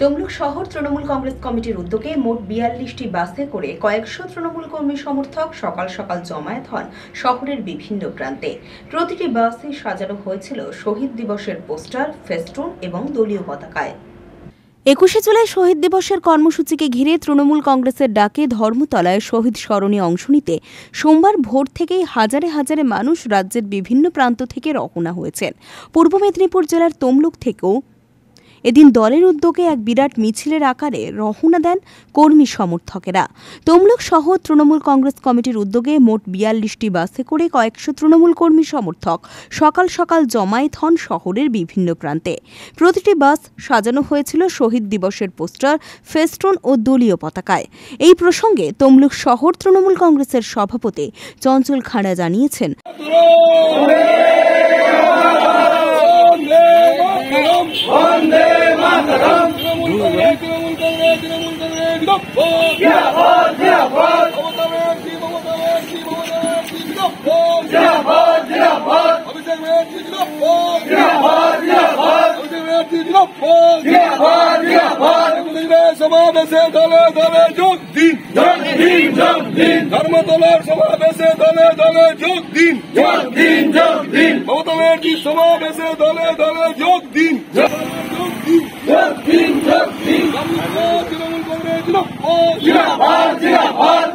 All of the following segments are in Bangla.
তমলুক শহর তৃণমূল কংগ্রেস কমিটির উদ্যোগে মোট ৪২টি বাসে করে কয়েকশো তৃণমূল কর্মী সমর্থক সকাল সকাল জমায়েত হন শহরের বিভিন্ন প্রান্তে। প্রতিটি বাসে সাজানো হয়েছিল শহীদ দিবসের পোস্টার, ফেস্টুন এবং দলীয় পতাকায়। ২১শে জুলাই শহীদ দিবসের কর্মসূচিকে ঘিরে তৃণমূল কংগ্রেসের ডাকে ধর্মতলায় শহীদ স্মরণে অংশ নিতে সোমবার ভোর থেকেই হাজারে হাজারে মানুষ রাজ্যের বিভিন্ন প্রান্ত থেকে রওনা হয়েছেন। পূর্ব মেদিনীপুর জেলার তমলুক থেকেও এদিন দলের উদ্যোগে এক বিরাট মিছিলের আকারে রওনা দেন কর্মী সমর্থকেরা। তমলুক শহর তৃণমূল কংগ্রেস কমিটির উদ্যোগে মোট ৪২টি বাসে করে কয়েকশো তৃণমূল কর্মী সমর্থক সকাল সকাল জমায়েত হন শহরের বিভিন্ন প্রান্তে। প্রতিটি বাস সাজানো হয়েছিল শহীদ দিবসের পোস্টার, ফেস্টুন ও দলীয় পতাকায়। এই প্রসঙ্গে তমলুক শহর তৃণমূল কংগ্রেসের সভাপতি চঞ্চল খাঁড়া জানিয়েছেন, সমাবেশে দলে দলে যোগ দিন, ধর্মতলার সমাবেশে দলে দলে যোগ দিন, মমতা ব্যানার্জির সমাবেশে দলে দলে যোগ দিন, তৃণমূল কংগ্রেস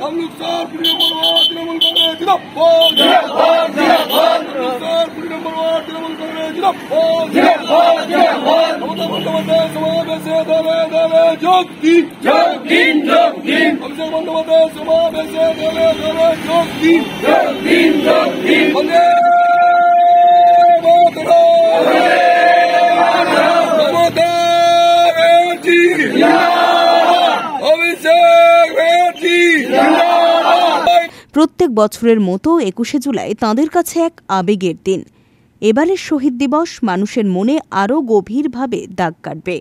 তমলুক শহর তৃণমূল কংগ্রেস মমতা বন্দ্যোপাধ্যায় সমাবেশে দলে দলে যোগ দিন, অভিষেক বন্দ্যোপাধ্যায় সমাবেশে দলে দলে যোগ দিন, প্রত্যেক বছরের মতো ২১শে জুলাই তাঁদের কাছে এক আবেগের দিন। এবারের শহীদ দিবস মানুষের মনে আরো গভীরভাবে দাগ কাটবে।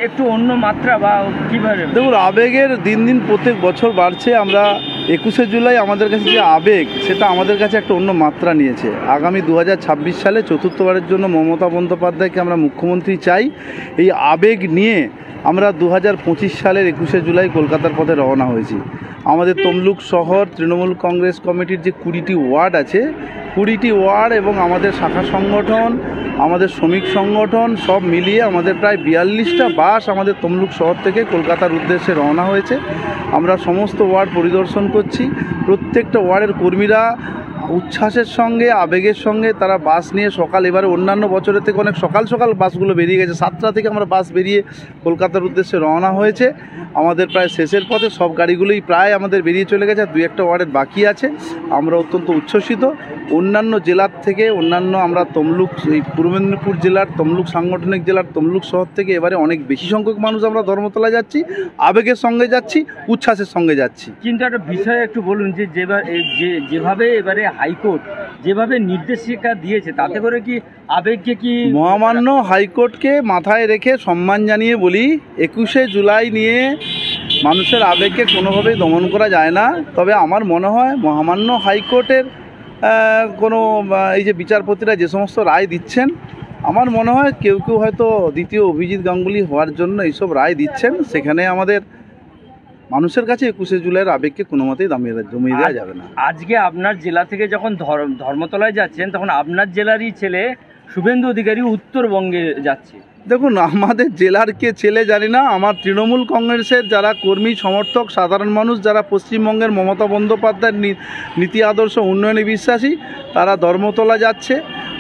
একটু অন্য মাত্রা বা কিভাবে দেখুন, আবেগের দিন দিন প্রত্যেক বছর বাড়ছে। আমরা ২১শে জুলাই আমাদের কাছে যে আবেগ, সেটা আমাদের কাছে একটা অন্য মাত্রা নিয়েছে। আগামী ২০২৬ সালে চতুর্থবারের জন্য মমতা বন্দ্যোপাধ্যায়কে আমরা মুখ্যমন্ত্রী চাই। এই আবেগ নিয়ে আমরা ২০২৫ সালের ২১শে জুলাই কলকাতার পথে রওনা হয়েছি। আমাদের তমলুক শহর তৃণমূল কংগ্রেস কমিটির যে ২০টি ওয়ার্ড আছে, ২০টি ওয়ার্ড এবং আমাদের শাখা সংগঠন, আমাদের শ্রমিক সংগঠন সব মিলিয়ে আমাদের প্রায় ৪২টা বাস আমাদের তমলুক শহর থেকে কলকাতার উদ্দেশ্যে রওনা হয়েছে। আমরা সমস্ত ওয়ার্ড পরিদর্শন করছি। প্রত্যেকটা ওয়ার্ডের কর্মীরা উচ্ছ্বাসের সঙ্গে, আবেগের সঙ্গে তারা বাস নিয়ে এবারে অন্যান্য বছরের থেকে অনেক সকাল সকাল বাসগুলো বেরিয়ে গেছে। 7টা থেকে আমরা বাস বেরিয়ে কলকাতার উদ্দেশ্যে রওনা হয়েছে। আমাদের প্রায় শেষের পথে সব গাড়িগুলোই প্রায় আমাদের বেরিয়ে চলে গেছে, আর 2-1টা ওয়ার্ডের বাকি আছে। আমরা অত্যন্ত উচ্ছ্বসিত। অন্যান্য জেলার থেকে আমরা তমলুক, এই পূর্ব মেদিনীপুর জেলার তমলুক সাংগঠনিক জেলার তমলুক শহর থেকে এবারে অনেক বেশি সংখ্যক মানুষ আমরা ধর্মতলায় যাচ্ছি। আবেগের সঙ্গে যাচ্ছি, উচ্ছ্বাসের সঙ্গে যাচ্ছি। কিন্তু একটা বিষয় একটু বলুন, যেভাবে এবারে হাইকোর্ট যেভাবে নির্দেশিকা দিয়েছে, তাতে করে কি আবেগকে কি মহামান্য হাইকোর্টকে মাথায় রেখে সম্মান জানিয়ে বলি, ২১শে জুলাই নিয়ে মানুষের আবেগকে কোনোভাবেই দমন করা যায় না। তবে আমার মনে হয় মহামান্য হাইকোর্টের এই যে বিচারপতিরা যে সমস্ত রায় দিচ্ছেন, আমার মনে হয় কেউ হয়তো দ্বিতীয় অভিজিৎ গাঙ্গুলি হওয়ার জন্য এইসব রায় দিচ্ছেন। সেখানে আমাদের মানুষের কাছে ২১শে জুলাইয়ের আবেগকে কোনো মতেই জমিয়ে দেওয়া যাবে না। আজকে আপনার জেলা থেকে যখন ধর্মতলায় যাচ্ছেন, তখন আপনার জেলারই ছেলে শুভেন্দু অধিকারী উত্তরবঙ্গে যাচ্ছে। দেখুন, আমাদের জেলার কে ছেলে জানি না, আমার তৃণমূল কংগ্রেসের যারা কর্মী সমর্থক, সাধারণ মানুষ যারা পশ্চিমবঙ্গের মমতা বন্দ্যোপাধ্যায়ের নীতি আদর্শ উন্নয়নে বিশ্বাসী, তারা ধর্মতলা যাচ্ছে।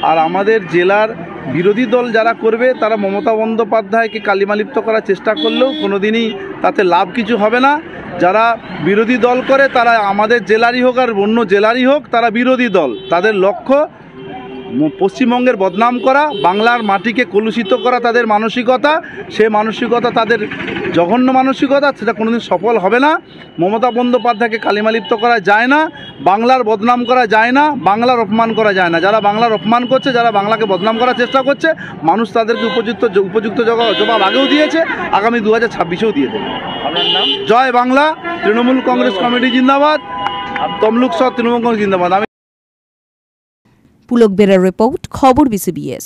আর আমাদের জেলার বিরোধী দল যারা করবে, তারা মমতা বন্দ্যোপাধ্যায়কে কালিমালিপ্ত করার চেষ্টা করলেও কোনোদিনই তাতে লাভ কিছু হবে না। যারা বিরোধী দল করে তারা আমাদের জেলারই হোক আর অন্য জেলারই হোক, তারা বিরোধী দল। তাদের লক্ষ্য পশ্চিমবঙ্গের বদনাম করা, বাংলার মাটিকে কলুষিত করা তাদের মানসিকতা। সে মানসিকতা তাদের জঘন্য মানসিকতা, সেটা কোনোদিন সফল হবে না। মমতা বন্দ্যোপাধ্যায়কে কালিমালিপ্ত করা যায় না, বাংলার বদনাম করা যায় না, বাংলার অপমান করা যায় না। যারা বাংলার অপমান করছে, যারা বাংলাকে বদনাম করার চেষ্টা করছে, মানুষ তাদেরকে উপযুক্ত জবাব আগেও দিয়েছে, আগামী 2026-এও দিয়ে দেবে। আপনার নাম? জয় বাংলা, তৃণমূল কংগ্রেস কমিটি জিন্দাবাদ, তমলুক শহর তৃণমূল কংগ্রেস জিন্দাবাদ। পুলক বেরার রিপোর্ট, খবর BCBS।